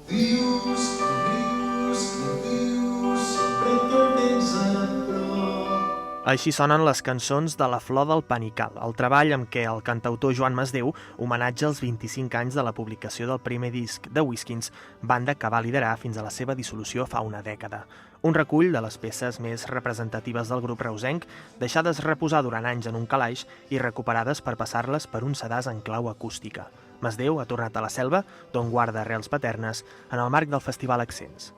Vius, vius, vius, sempre que vens a prop. Així sonen les cançons de La flor del Panical, el treball amb què el cantautor Joan Masdeu homenatja els 25 anys de la publicació del primer disc de Whiskins, banda que va liderar fins a la seva dissolució fa una dècada. Un recull de les peces més representatives del grup reusenc, deixades reposar durant anys en un calaix i recuperades per passar-les per un sedàs en clau acústica. Masdeu ha tornat a la selva, d'on guarda arrels paternes, en el marc del Festival Accents.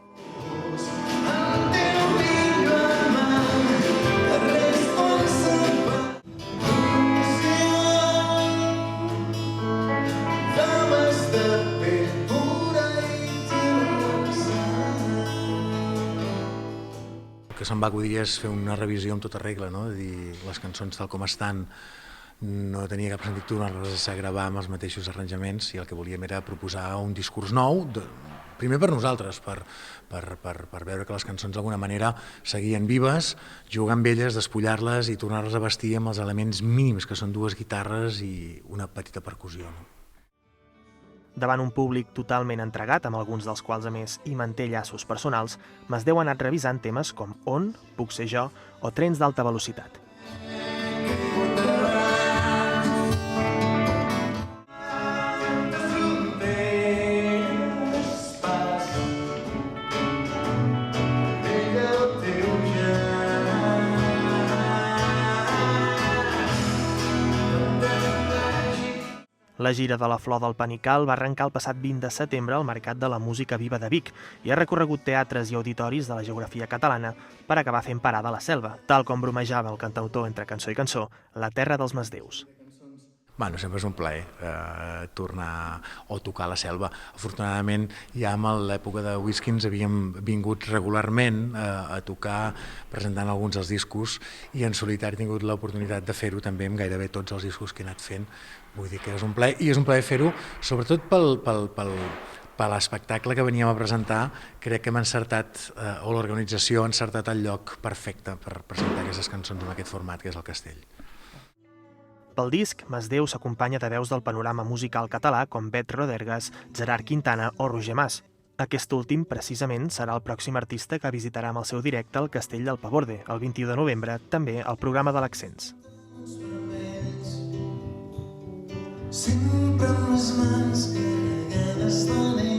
El que se'm va acudir és fer una revisió amb tota regla, no? De dir, les cançons tal com estan no tenia cap sentit tornar-les a gravar amb els mateixos arranjaments i el que volíem era proposar un discurs nou, primer per nosaltres, per veure que les cançons d'alguna manera seguien vives, jugar amb elles, despullar-les i tornar-les a vestir amb els elements mínims, que són dues guitarres i una petita percussió. No? Davant un públic totalment entregat, amb alguns dels quals, a més, hi manté llaços personals, Masdeu ha anat revisant temes com On, Puc ser jo o Trens d'alta velocitat. La gira de La flor del Panical va arrencar el passat 20 de setembre al Mercat de la Música Viva de Vic i ha recorregut teatres i auditoris de la geografia catalana per acabar fent parada a la selva, tal com bromejava el cantautor entre cançó i cançó, la terra dels Masdeus. Bueno, sempre és un plaer tornar o tocar a la selva. Afortunadament, ja en l'època de Whiskins havíem vingut regularment a tocar presentant alguns dels discos i en solitari he tingut l'oportunitat de fer-ho també amb gairebé tots els discos que he anat fent. Vull dir que és un plaer, i és un plaer fer-ho sobretot per l'espectacle que veníem a presentar. Crec que hem encertat, o l'organització ha encertat el lloc perfecte per presentar aquestes cançons en aquest format, que és el Castell. Pel disc, Masdeu s'acompanya de veus del panorama musical català com Bet Rodergas, Gerard Quintana o Roger Mas. Aquest últim, precisament, serà el pròxim artista que visitarà amb el seu directe el Castell del Paborde, el 21 de novembre, també al programa de l'Accents. Sempre amb les mans carregades de neu.